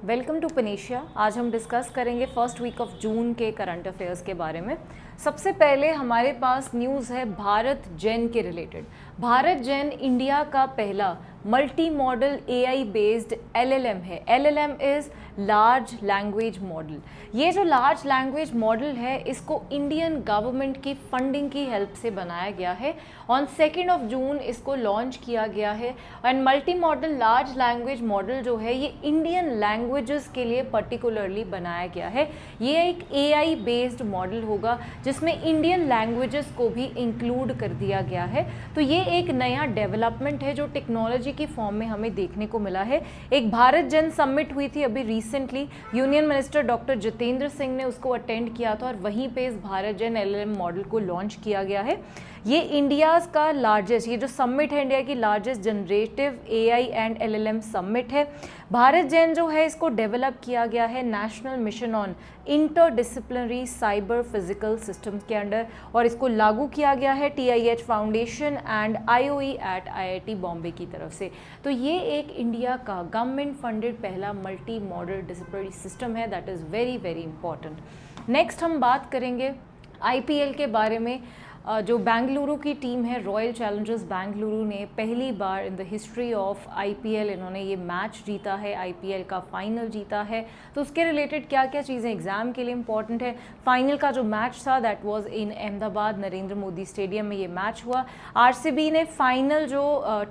Welcome to panacea. आज हम discuss करेंगे फर्स्ट वीक ऑफ जून के करंट अफेयर्स के बारे में। सबसे पहले हमारे पास न्यूज़ है भारत जेन के रिलेटेड। भारत जेन इंडिया का पहला multi model AI based LLM है। LLM is large language model. ये जो लार्ज लैंग्वेज मॉडल है इसको इंडियन गवर्नमेंट की फंडिंग की हेल्प से बनाया गया है। ऑन 2 जून इसको लॉन्च किया गया है। And multi modal large language model जो है ये इंडियन लैंग्वेजेस के लिए पर्टिकुलरली बनाया गया है। ये एक AI बेस्ड मॉडल होगा जिसमें इंडियन लैंग्वेजेस को भी इंक्लूड कर दिया गया है। तो ये एक नया डेवलपमेंट है जो टेक्नोलॉजी की फॉर्म में हमें देखने को मिला है। एक भारत जन समिट हुई थी अभी recently, union minister doctor Jitendra Singh ने उसको अटेंड किया था और वहीं पे इस भारत जन LLM मॉडल को लॉन्च किया गया है। ये इंडियाज़ का लार्जेस्ट, ये जो समिट है इंडिया की largest generative AI and LLM summit है। भारत जैन जो है इसको डेवलप किया गया है national mission on interdisciplinary cyber physical systems के अंडर और इसको लागू किया गया है TIH foundation and IOE at IIT Bombay की तरफ से। तो ये एक इंडिया का गवर्नमेंट फंडेड पहला मल्टी मॉडल डिसिप्लिनरी सिस्टम है। That is very very important. Next हम बात करेंगे IPL के बारे में। जो बेंगलुरु की टीम है रॉयल चैलेंजर्स बेंगलुरु ने पहली बार in the history of IPL इन्होंने ये मैच जीता है, IPL का फाइनल जीता है। तो उसके रिलेटेड क्या क्या चीज़ें एग्जाम के लिए इंपॉर्टेंट है। फाइनल का जो मैच था that was in Ahmedabad Narendra Modi stadium में ये मैच हुआ। RCB ने फाइनल जो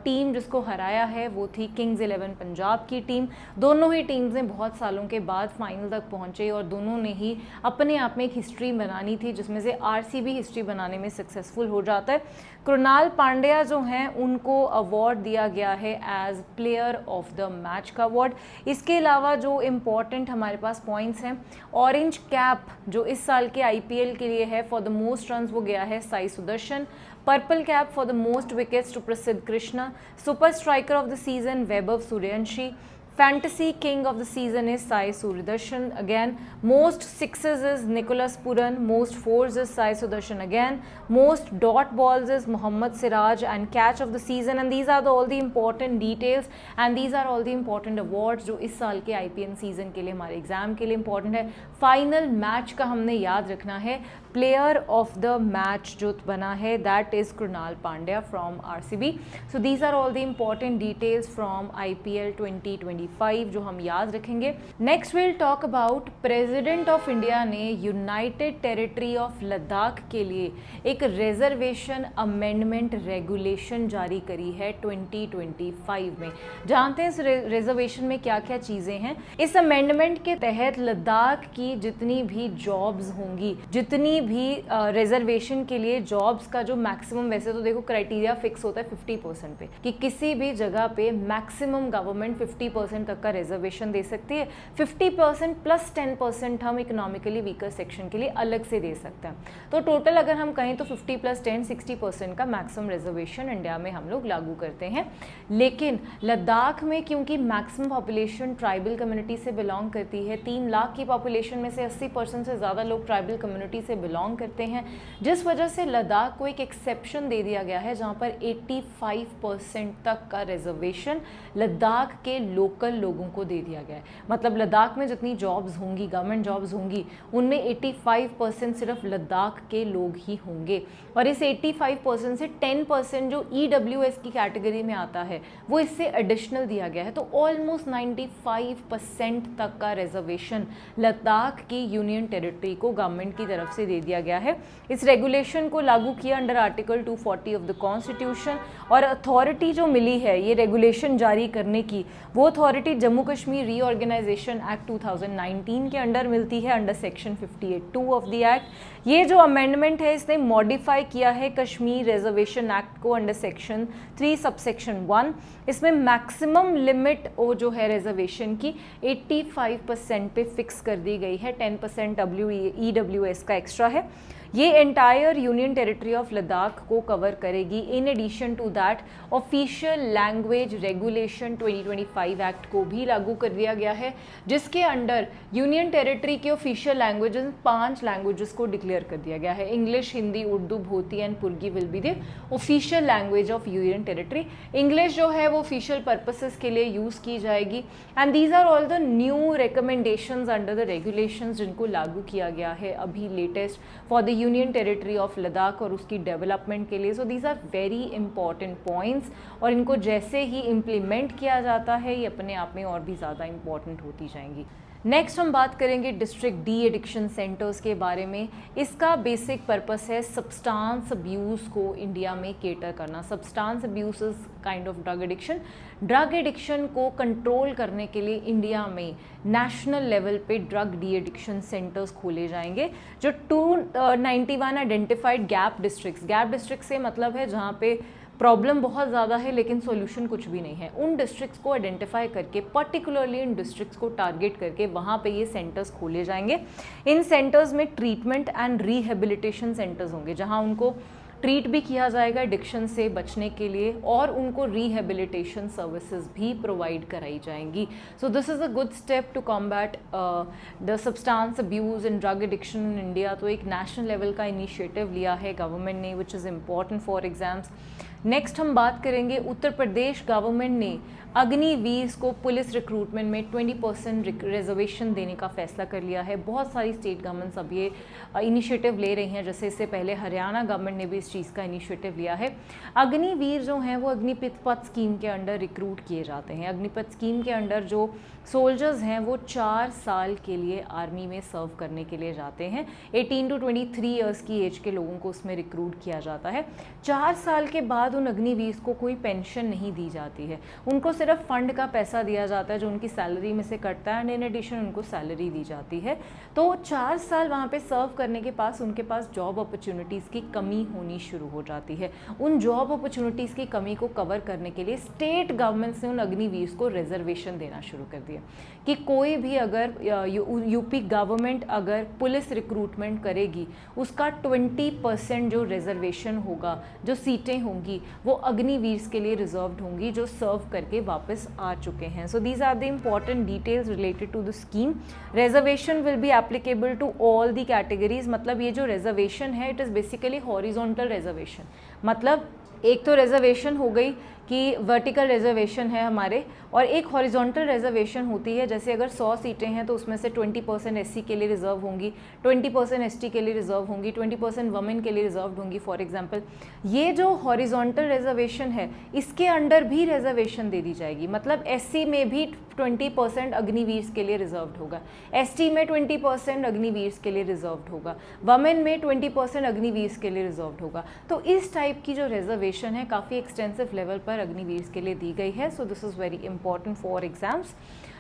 टीम जिसको हराया है वो थी किंग्स 11 पंजाब की टीम। दोनों ही टीम्स ने बहुत सालों के बाद फाइनल तक पहुँचे और दोनों ने ही अपने आप में एक हिस्ट्री बनानी थी जिसमें से RCB हिस्ट्री बनाने में सक्सेसफुल हो जाता है। कृणाल पांड्या जो हैं उनको अवार्ड दिया गया है as player of the match का अवार्ड। इसके अलावा जो इम्पॉर्टेंट हमारे पास पॉइंट्स हैं, ऑरेंज कैप जो इस साल के IPL के लिए है फॉर द मोस्ट रन्स वो गया है Sai Sudharsan. Purple cap for the most wickets to Prasidh Krishna. Super striker of the season Vaibhav Suryavanshi. Fantasy King of the season is Sai Suryadarshan again. Most sixes is Nicholas Puran. Most fours is Sai Sudarshan again. Most dot balls is Mohammad Siraj and catch of the season. And these are all the important details and these are all the important awards जो इस साल के IPL season के लिए हमारे exam के लिए important है। फाइनल मैच का हमने याद रखना है। प्लेयर ऑफ द मैच जो बना है that is Krunal Pandya from RCB. So these are all the important details from IPL 2025 जो हम याद रखेंगे। Next will talk about president of India ने यूनाइटेड टेरिटरी ऑफ लद्दाख के लिए एक रिजर्वेशन अमेंडमेंट रेगुलेशन जारी करी है 2025 में। जानते हैं इस रिजर्वेशन में क्या क्या चीज़ें हैं। इस अमेंडमेंट के तहत लद्दाख की जितनी भी जॉब्स होंगी, जितनी भी रिजर्वेशन के लिए जॉब्स का जो मैक्सिमम, वैसे तो देखो क्राइटेरिया फिक्स होता है 50% पे कि किसी भी जगह पे मैक्सिमम गवर्नमेंट 50% तक का रिजर्वेशन दे सकती है। 50% प्लस 10% हम इकोनॉमिकली वीकर सेक्शन के लिए अलग से दे सकते हैं। तो टोटल अगर हम कहें तो 50 + 10 60% का मैक्सिमम रिजर्वेशन इंडिया में हम लोग लागू करते हैं। लेकिन लद्दाख में क्योंकि मैक्सिमम पॉपुलेशन ट्राइबल कम्युनिटी से बिलोंग करती है, 3 लाख की पॉपुलेशन में से 80% से ज़्यादा लोग ट्राइबल कम्युनिटी से बिलोंग करते हैं, जिस वजह से लद्दाख को एक एक्सेप्शन दे दिया गया है जहां पर 85% तक का रिजर्वेशन लद्दाख के लोकल लोगों को दे दिया गया है। मतलब लद्दाख में जितनी जॉब्स होंगी, गवर्नमेंट जॉब्स होंगी, उनमें 85% सिर्फ लद्दाख के लोग ही होंगे और इस 85% से 10% जो EWS की कैटेगरी में आता है वो इससे एडिशनल दिया गया है। तो ऑलमोस्ट 95% तक का रिजर्वेशन लद्दाख की यूनियन टेरिटरी को गवर्नमेंट की तरफ से दे दिया गया है। इस रेगुलेशन को लागू किया under article 240 of the constitution और अथॉरिटी जो मिली है ये रेगुलेशन जारी करने की, वो authority Jammu Kashmir reorganisation act 2019 के अंडर मिलती है under section 58(2) of the act. ये जो अमेंडमेंट है इसने मॉडिफाई किया है कश्मीर रिजर्वेशन एक्ट को अंडर सेक्शन 3 सबसेक्शन 1। इसमें मैक्सिमम लिमिट वो जो है रिजर्वेशन की 85% पे फिक्स कर दी गई है। 10% EWS का एक्स्ट्रा है। ये entire union territory of Ladakh को कवर करेगी। In addition to that official language regulation 2025 act को भी लागू कर दिया गया है, जिसके अंडर यूनियन टेरिटरी के ऑफिशियल लैंग्वेजेस 5 लैंग्वेजेस को डिक्लेयर कर दिया गया है। English, Hindi, Urdu, Bhoti and Purgi will be the official language of union territory. English जो है वो ऑफिशियल पर्पसेस के लिए यूज़ की जाएगी and these are all the new recommendations under the regulations जिनको लागू किया गया है अभी latest for the union territory of Ladakh और उसकी डेवलपमेंट के लिए। So these are very important points और इनको जैसे ही इम्प्लीमेंट किया जाता है ये अपने आप में और भी ज़्यादा इंपॉर्टेंट होती जाएंगी। नेक्स्ट हम बात करेंगे डिस्ट्रिक्ट डी एडिक्शन सेंटर्स के बारे में। इसका बेसिक पर्पस है सब्सटेंस अब्यूज़ को इंडिया में केटर करना। Substance abuse is kind of drug addiction. Drug addiction को कंट्रोल करने के लिए इंडिया में नेशनल लेवल पे ड्रग डी एडिक्शन सेंटर्स खोले जाएंगे। जो 291 आइडेंटिफाइड गैप डिस्ट्रिक्ट से मतलब है जहाँ पे प्रॉब्लम बहुत ज़्यादा है लेकिन सॉल्यूशन कुछ भी नहीं है, उन डिस्ट्रिक्ट्स को आइडेंटिफाई करके पर्टिकुलरली इन डिस्ट्रिक्ट्स को टारगेट करके वहाँ पे ये सेंटर्स खोले जाएंगे। इन सेंटर्स में ट्रीटमेंट एंड रिहेबिलिटेशन सेंटर्स होंगे जहाँ उनको ट्रीट भी किया जाएगा एडिक्शन से बचने के लिए और उनको रिहेबिलिटेशन सर्विसेज भी प्रोवाइड कराई जाएंगी। So this is a good step to combat the substance abuse in drug addiction in India. तो एक नेशनल लेवल का इनिशिएटिव लिया है गवर्नमेंट ने which is important for exams. Next हम बात करेंगे उत्तर प्रदेश गवर्नमेंट ने अग्निवीर को पुलिस रिक्रूटमेंट में 20% रिजर्वेशन देने का फैसला कर लिया है। बहुत सारी स्टेट गवर्नमेंट्स अब ये इनिशिएटिव ले रही हैं, जैसे इससे पहले हरियाणा गवर्नमेंट ने भी इस चीज़ का इनिशिएटिव लिया है। अग्निवीर जो हैं वो अग्निपथ पथ स्कीम के अंडर रिक्रूट किए जाते हैं। अग्निपथ स्कीम के अंडर जो सोल्जर्स हैं वो 4 साल के लिए आर्मी में सर्व करने के लिए जाते हैं। 18 to 23 ईयर्स की एज के लोगों को उसमें रिक्रूट किया जाता है। 4 साल के बाद उन अग्निवीर को कोई पेंशन नहीं दी जाती है, उनको सिर्फ फंड का पैसा दिया जाता है जो उनकी सैलरी में से कटता है एंड इन एडिशन उनको सैलरी दी जाती है। तो 4 साल वहाँ पे सर्व करने के पास उनके पास जॉब अपॉर्चुनिटीज़ की कमी होनी शुरू हो जाती है। उन जॉब अपॉर्चुनिटीज़ की कमी को कवर करने के लिए स्टेट गवर्नमेंट ने उन अग्निवीर को रिजर्वेशन देना शुरू कर दिया कि कोई भी अगर यूपी गवर्नमेंट अगर पुलिस रिक्रूटमेंट करेगी उसका 20% जो रिजर्वेशन होगा, जो सीटें होंगी वो अग्निवीर के लिए रिजर्व्ड होंगी जो सर्व करके वापस आ चुके हैं। So these are the important details related to the scheme. Reservation will be applicable to all the categories. मतलब ये जो रिजर्वेशन है it is basically horizontal reservation. मतलब एक तो रिजर्वेशन हो गई कि वर्टिकल रिजर्वेशन है हमारे, और एक हॉरिजॉन्टल रिजर्वेशन होती है जैसे अगर 100 सीटें हैं तो उसमें से 20% एससी के लिए रिजर्व होंगी, 20% एसटी के लिए रिजर्व होंगी, 20% वुमेन के लिए रिजर्व होंगी फॉर एग्जांपल। ये जो हॉरिजॉन्टल रिजर्वेशन है इसके अंडर भी रिजर्वेशन दे दी जाएगी। मतलब एससी में भी 20% अग्निवीर के लिए रिजर्व्ड होगा, एसटी में 20% अग्निवीर के लिए रिजर्व्ड होगा, वुमेन में 20% अग्निवीर के लिए रिजर्व्ड होगा। तो इस टाइप की जो रिजर्वेशन है काफ़ी एक्सटेंसिव लेवल पर अग्निवीर के लिए दी गई है। So this is very important for exams.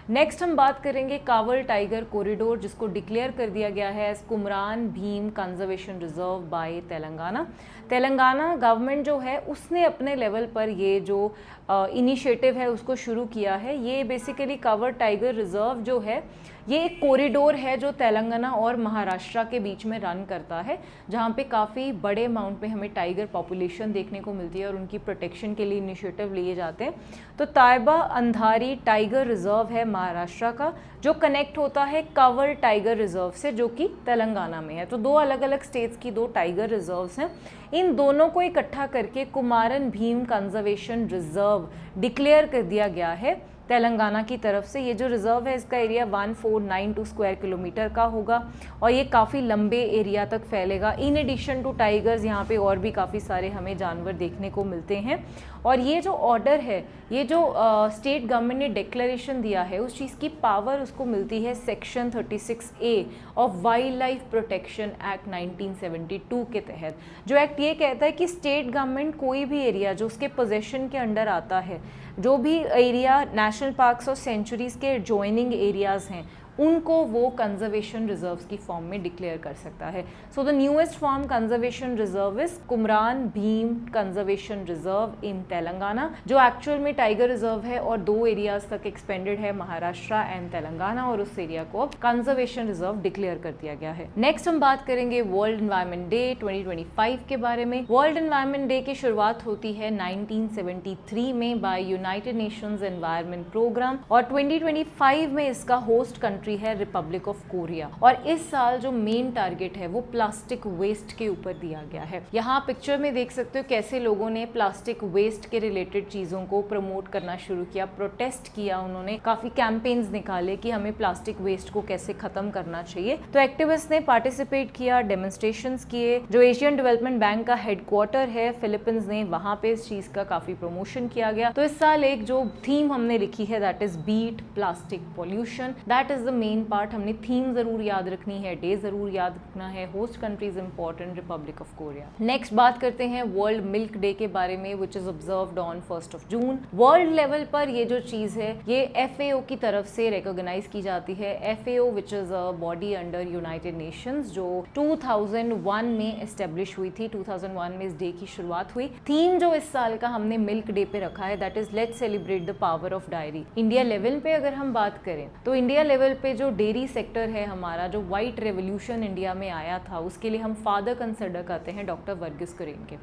Next हम बात करेंगे कावल टाइगर कॉरिडोर जिसको डिक्लेयर कर दिया गया है as Kumram Bheem conservation reserve by Telangana. Telangana government जो है उसने अपने लेवल पर ये जो इनिशिएटिव है उसको शुरू किया है। ये बेसिकली कावल टाइगर रिजर्व जो है ये एक कॉरिडोर है जो तेलंगाना और महाराष्ट्र के बीच में रन करता है, जहाँ पे काफ़ी बड़े अमाउंट पे हमें टाइगर पॉपुलेशन देखने को मिलती है और उनकी प्रोटेक्शन के लिए इनिशिएटिव लिए जाते हैं। तो ताइबा अंधारी टाइगर रिजर्व है महाराष्ट्र का जो कनेक्ट होता है कावल टाइगर रिजर्व से जो कि तेलंगाना में है। तो 2 अलग अलग स्टेट्स की 2 टाइगर रिजर्व्स हैं। इन दोनों को इकट्ठा करके Kumaran Bhim conservation reserve declare कर दिया गया है तेलंगाना की तरफ से। ये जो रिज़र्व है इसका एरिया 1492 स्क्वायर किलोमीटर का होगा और ये काफ़ी लंबे एरिया तक फैलेगा। इन एडिशन टू टाइगर्स यहाँ पे और भी काफ़ी सारे हमें जानवर देखने को मिलते हैं। और ये जो ऑर्डर है, ये जो स्टेट गवर्नमेंट ने डिक्लेरेशन दिया है उस चीज़ की पावर उसको मिलती है section 36A of wild life protection act 1972 के तहत। जो एक्ट ये कहता है कि स्टेट गवर्नमेंट कोई भी एरिया जो उसके पोजेशन के अंडर आता है, जो भी एरिया नेशनल पार्क्स और सेंचुरीज़ के जॉइनिंग एरियाज़ हैं उनको वो कंजर्वेशन रिजर्व्स की फॉर्म में डिक्लेयर कर सकता है। So the newest form conservation reserve is Kumram Bheem conservation reserve in Telangana, जो एक्चुअल में टाइगर रिजर्व है और 2 एरियाज तक एक्सपेंडेड है, महाराष्ट्र एंड तेलंगाना, और उस एरिया को अब कंजर्वेशन रिजर्व डिक्लेयर कर दिया गया है। नेक्स्ट हम बात करेंगे वर्ल्ड एनवायरनमेंट डे 2025 के बारे में। वर्ल्ड एनवायरनमेंट डे की शुरुआत होती है 1973 में by United Nations environment programme, और 2025 में इसका होस्ट कंट्री है रिपब्लिक ऑफ कोरिया। और इस साल जो मेन टारगेट है वो प्लास्टिक वेस्ट के ऊपर दिया गया है। यहाँ पिक्चर में देख सकते हो कैसे लोगों ने प्लास्टिक वेस्ट के रिलेटेड चीजों को प्रमोट करना शुरू किया, प्रोटेस्ट किया, उन्होंने काफी कैंपेन्स निकाले कि हमें प्लास्टिक वेस्ट को कैसे खत्म करना चाहिए। तो एक्टिविस्ट ने पार्टिसिपेट किया, डेमोन्स्ट्रेशंस किए। जो एशियन डेवलपमेंट बैंक का हेडक्वार्टर है फिलीपींस ने, वहां पे इस चीज का काफी प्रमोशन किया गया। तो इस साल एक जो थीम हमने लिखी है that is beat plastic pollution, that is the main part. हमने थीम जरूर याद रखनी है, डे जरूर याद रखना है। Host country is important, republic of Korea. Next बात करते हैं वर्ल्ड मिल्क डे के बारे में, which is observed on 1 June. World level पर ये जो चीज है ये FAO की तरफ से रिकॉग्नाइज की जाती है। FAO which is a body under United Nations, जो 2001 में एस्टेब्लिश हुई थी। 2001 में इस डे की शुरुआत हुई। थीम जो इस साल का हमने मिल्क डे पे रखा है that is let's celebrate the power of diary. India level पे अगर हम बात करें तो इंडिया लेवल पे जो डेयरी सेक्टर है हमारा, जो व्हाइट रेवोल्यूशन इंडिया में आया था, उसके लिए हम फादर कंसिडर करते हैं डॉक्टर वर्गीस कुरियन के।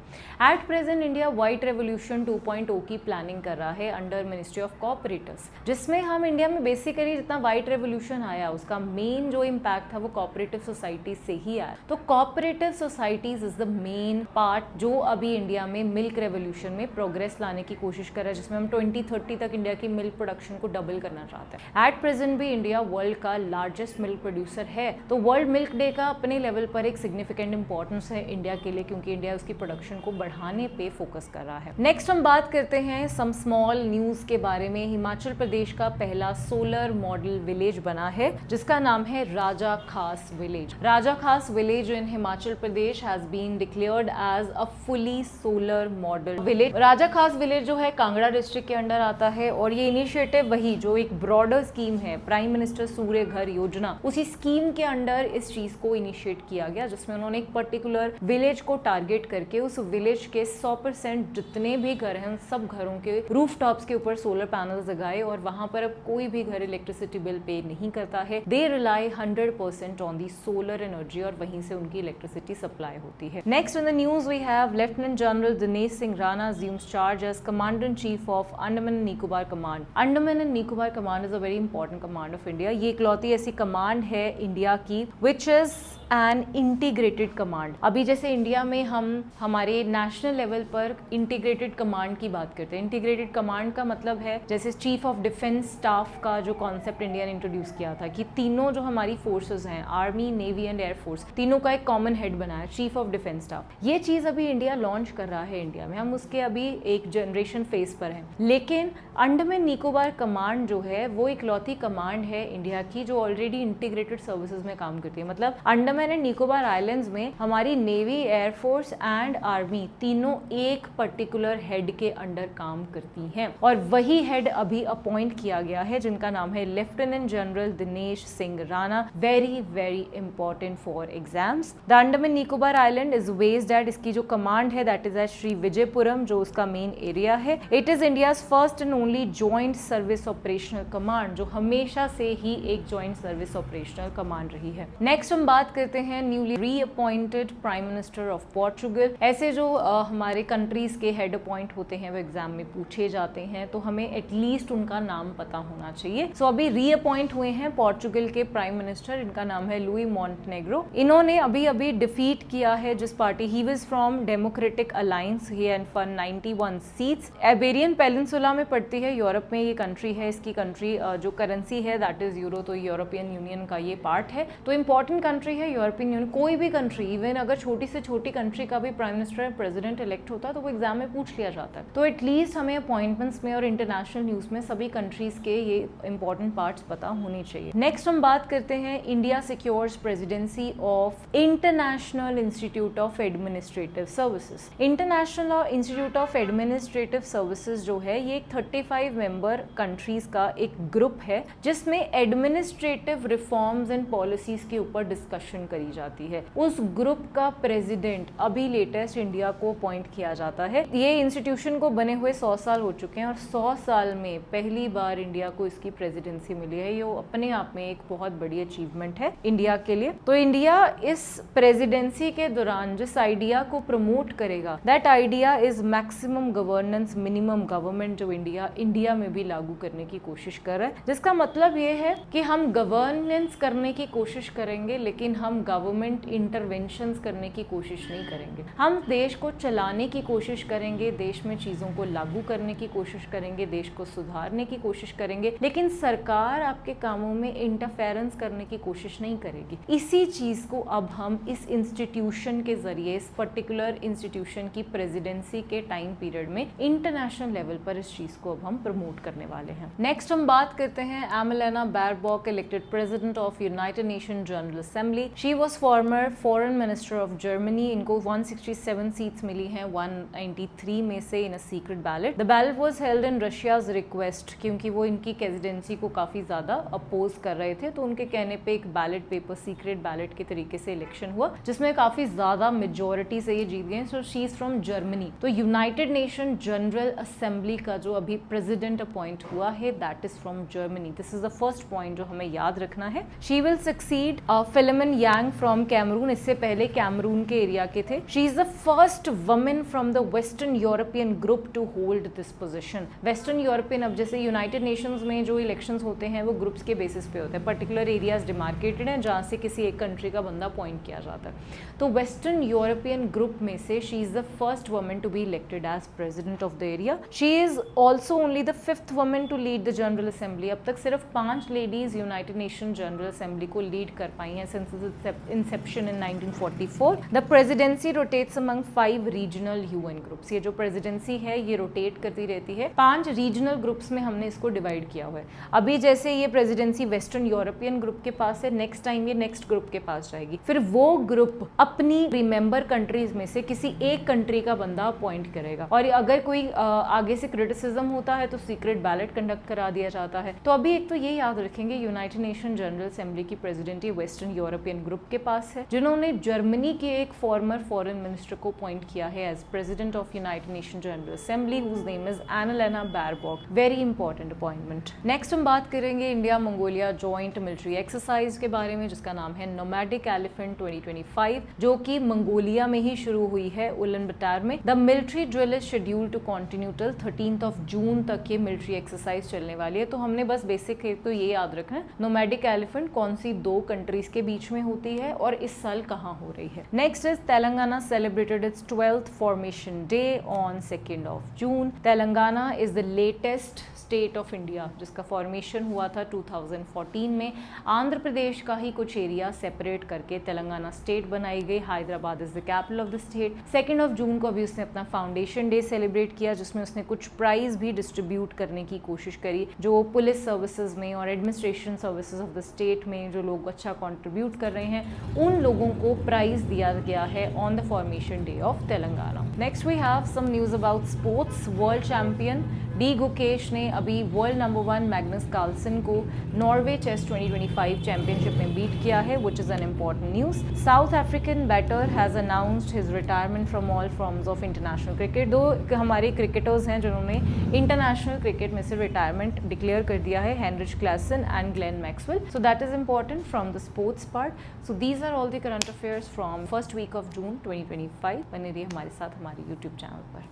At present India white revolution 2.0 की प्लानिंग कर रहा है अंडर मिनिस्ट्री ऑफ कोऑपरेटिव्स, जिसमें हम इंडिया में बेसिकली जितना व्हाइट रेवोल्यूशन आया उसका मेन जो इम्पैक्ट था वो कोऑपरेटिव सोसाइटी से ही आया। तो cooperative societies is the main part जो अभी इंडिया में मिल्क रेवोल्यूशन में प्रोग्रेस लाने की कोशिश कर रहा है, जिसमें हम 2030 तक इंडिया की मिल्क प्रोडक्शन को डबल करना चाहते हैं। एट प्रेजेंट भी इंडिया वर्ल्ड का लार्जेस्ट मिल्क प्रोड्यूसर है। तो वर्ल्ड मिल्क डे का अपने लेवल पर एक सिग्निफिकेंट इंपॉर्टेंस है इंडिया के लिए, क्योंकि इंडिया उसकी प्रोडक्शन को बढ़ाने पे फोकस कर रहा है। नेक्स्ट हम बात करते हैं सम स्मॉल न्यूज के बारे में। हिमाचल प्रदेश का पहला सोलर मॉडल विलेज बना है जिसका नाम है राजा Khas village. Raja Khas village in Himachal Pradesh has been declared as a fully solar model village. Raja Khas village जो है कांगड़ा डिस्ट्रिक्ट के अंडर आता है, और ये इनिशिएटिव वही जो एक ब्रॉडर स्कीम है प्राइम मिनिस्टर सूर्य घर योजना, उसी स्कीम के अंडर इस चीज को इनिशिएट किया गया, जिसमें उन्होंने एक पर्टिकुलर विलेज को टारगेट करके उस विलेज के 100% जितने भी घर हैं उन सब घरों के रूफ टॉप्स के ऊपर सोलर पैनल्स लगाए, और वहां पर अब कोई भी घर इलेक्ट्रिसिटी बिल पे नहीं करता है। They rely 100% on the solar energy, और वहीं से उनकी इलेक्ट्रिसिटी सप्लाई होती है। Next in the news we have lieutenant general Dinesh Singh Rana assumes charge as Commander in Chief of Andaman and Nicobar Command. Andaman and Nicobar Command is a very important command of India. ये इकलौती ऐसी command है India की which is an integrated command. अभी जैसे India में हम हमारे नेशनल लेवल पर इंटीग्रेटेड कमांड की बात करते हैं। इंटीग्रेटेड कमांड का मतलब है जैसे चीफ ऑफ डिफेंस स्टाफ का जो कॉन्सेप्ट इंडिया ने इंट्रोड्यूस किया था कि तीनों जो हमारी फोर्सेस हैं, आर्मी, नेवी एंड एयरफोर्स, तीनों का एक कॉमन हेड बनाया, चीफ ऑफ डिफेंस स्टाफ। ये चीज अभी इंडिया लॉन्च कर रहा है इंडिया में, हम उसके अभी एक जनरेशन फेज पर हैं। लेकिन अंडमान निकोबार कमांड जो है वो इकलौती कमांड है इंडिया की जो ऑलरेडी इंटीग्रेटेड सर्विसेज में काम करती है। मतलब अंडमान एंड निकोबार आइलैंड्स में हमारी नेवी, एयरफोर्स एंड आर्मी तीनों एक पर्टिकुलर हेड के अंडर काम करती हैं, और वही हेड अभी अपॉइंट किया गया है जिनका नाम है lieutenant general Dinesh Singh Rana. Very very important for exams. The Andaman Nicobar island is based at, इसकी जो कमांड है that is at Shri Vijayapuram जो उसका मेन एरिया है। It is India's first and only joint service operational command, जो हमेशा से ही एक जॉइंट सर्विस ऑपरेशनल कमांड रही है। नेक्स्ट हम बात करते हैं newly reappointed prime minister of Portugal. ऐसे जो हमारे कंट्रीज के हेड अपॉइंट होते हैं वो एग्जाम में पूछे जाते हैं, तो हमें एटलीस्ट उनका नाम पता होना चाहिए। सो अभी रीअपॉइंट हुए हैं पोर्चुगल के प्राइम मिनिस्टर, इनका नाम है लुई मॉन्टेनेग्रो। इन्होंने अभी अभी डिफीट किया है जिस party, he was from democratic alliance, he and for 91 seats. Iberian peninsula में पड़ती है, यूरोप में ये कंट्री है। इसकी कंट्री जो करेंसी है दैट इज यूरो, तो यूरोपियन यूनियन का ये पार्ट है। तो इंपॉर्टेंट कंट्री है यूरोपियन यूनियन, कोई भी कंट्री, इवन अगर छोटी से छोटी कंट्री का भी प्राइम मिनिस्टर प्रेसिडेंट इलेक्ट होता है तो वो एग्जाम में पूछ लिया जाता है। तो एटलीस्ट हमें अपॉइंटमेंट्स में और इंटरनेशनल न्यूज में सभी कंट्रीज के ये इंपॉर्टेंट पार्ट्स पता होने चाहिए। नेक्स्ट हम बात करते हैं India secures presidency of international institute of administrative services. International institute of administrative services जो है ये एक 35 मेंबर कंट्रीज का एक ग्रुप है जिसमें एडमिनिस्ट्रेटिव रिफॉर्म्स एंड पॉलिसीज के ऊपर डिस्कशन करी जाती है। उस ग्रुप का प्रेसिडेंट अभी लेटेस्ट इंडिया को अपॉइंट किया जाता है। ये इंस्टीट्यूशन को बने हुए 100 साल हो चुके हैं और 100 साल में पहली बार इंडिया को इसकी प्रेसिडेंसी मिली है। ये अपने आप में एक बहुत बड़ी अचीवमेंट है इंडिया के लिए। तो इंडिया इस प्रेसिडेंसी के दौरान जिस आइडिया को प्रमोट करेगा, that idea is maximum governance minimum government, जो इंडिया में भी लागू करने की कोशिश कर रहा है। जिसका मतलब ये है कि हम गवर्नेंस करने की कोशिश करेंगे लेकिन हम गवर्नमेंट इंटरवेंशंस करने की कोशिश नहीं करेंगे। हम देश को चलाने की कोशिश करेंगे, देश में चीजों को लागू करने की कोशिश करेंगे, देश को सुधारने की कोशिश करेंगे, लेकिन सरकार आपके कामों में इंटरफेरेंस करने की कोशिश नहीं करेगी। इसी चीज को अब हम इस इंस्टीट्यूशन के जरिए, इस पर्टिकुलर इंस्टीट्यूशन की प्रेसिडेंसी के टाइम पीरियड में इंटरनेशनल लेवल पर इस चीज को अब हम प्रमोट करने वाले हैं। नेक्स्ट हम बात करते हैं Annalena Baerbock, elected president of United Nation general Assembly. She was former foreign minister of Germany. इनको 167 सीट्स मिली हैं 193 में से in a secret ballot. The ballot was held in Russia's request, क्योंकि वो इनकी कैंडिडेंसी को काफी ज्यादा अपोज कर रहे थे, तो उनके कहने पे एक बैलेट पेपर, सीक्रेट बैलेट के तरीके से इलेक्शन हुआ जिसमें काफी ज्यादा मेजोरिटी से ये जीत गए। So she is from Germany. तो यूनाइटेड नेशन जनरल असेंबली का जो अभी प्रेसिडेंट अपॉइंट हुआ है that is from Germany. This is the first point जो हमें याद रखना है। She will succeed Philemon Yang from Cameroon. इससे पहले कैमरून के एरिया के थे। She is the first woman from the Western European group to hold this position. Western European, अब जैसे यूनाइटेड नेशंस में जो इलेक्शंस होते हैं वो ग्रुप्स के बेसिस पे होते हैं, पर्टिकुलर एरियाज डिमार्केटेड हैं जहाँ से किसी एक कंट्री का बंदा अपॉइंट किया जाता है। तो वेस्टर्न यूरोपियन ग्रुप में से she is the first woman to be elected as president of the area. She is also only the 5th woman to lead the general assembly. अब तक सिर्फ 5 ladies United Nation general assembly को lead कर पाई हैं since its inception in 1944। The presidency rotates among 5 regional UN groups. ये जो presidency है ये रोटेट करती रहती है। 5 रीजनल ग्रुप्स में हमने इसको डिवाइड किया हुआ है। अभी जैसे ये प्रेसिडेंसी वेस्टर्न यूरोपियन ग्रुप के पास है, नेक्स्ट टाइम ये नेक्स्ट ग्रुप के पास जाएगी। फिर वो ग्रुप अपनी रिमेंबर कंट्रीज में से किसी एक कंट्री का बंदा अपॉइंट करेगा और अगर कोई आगे से क्रिटिसिज्म होता है तो सीक्रेट बैलेट कंडक्ट करा दिया जाता है। तो अभी एक तो ये याद रखेंगे यूनाइटेड नेशन जनरल असेंबली की प्रेसिडेंट वेस्टर्न यूरोपियन ग्रुप के पास है, जिन्होंने जर्मनी के एक फॉर्मर फॉरेन मिनिस्टर को अपॉइंट किया है as president of United Nation general assembly, whose name is Annalena Baerbock. Very important appointment. Next हम बात करेंगे India Mongolia joint military exercise के बारे में जिसका नाम है नोमैडिक एलिफेंट 2025, जो कि मंगोलिया में ही शुरू हुई है उलन बटार में। The military drill is scheduled to continue till 13 June तक ये मिलिट्री एक्सरसाइज चलने वाली है। तो हमने बस बेसिक तो ये याद रखना है नोमैडिक एलिफेंट कौन सी 2 कंट्रीज के बीच में होती है और इस साल कहाँ हो रही है। Next is Telangana celebrated it's 12th formation day on 2 June. Telangana is the latest state of India जिसका फॉर्मेशन हुआ था 2014 में। आंध्र प्रदेश का ही कुछ एरिया सेपरेट करके तेलंगाना स्टेट बनाई गई। Hyderabad is the capital of the state. 2 जून को अभी उसने अपना फाउंडेशन डे सेलिब्रेट किया जिसमें उसने कुछ प्राइज भी डिस्ट्रीब्यूट करने की कोशिश करी। जो पुलिस सर्विसेज में और administration services of the state में जो लोग अच्छा कंट्रीब्यूट कर रहे हैं उन लोगों को प्राइज दिया गया है on the formation day of Telangana. Next we have some news about sports. World champion D Gukesh ने अभी वर्ल्ड नंबर 1 मैग्नस कार्लसन को नॉर्वे चेस 2025 चैंपियनशिप में बीट किया है, which is an important news. South African batter has announced his retirement from all forms of international cricket. 2 हमारे cricketers हैं जिन्होंने international cricket में से रिटायरमेंट डिक्लेयर कर दिया है, Heinrich Klaasen and Glenn Maxwell. So that is important from the sports part. So these are all the current affairs from first week of June 2025. बने रहिए हमारे साथ हमारे YouTube चैनल पर.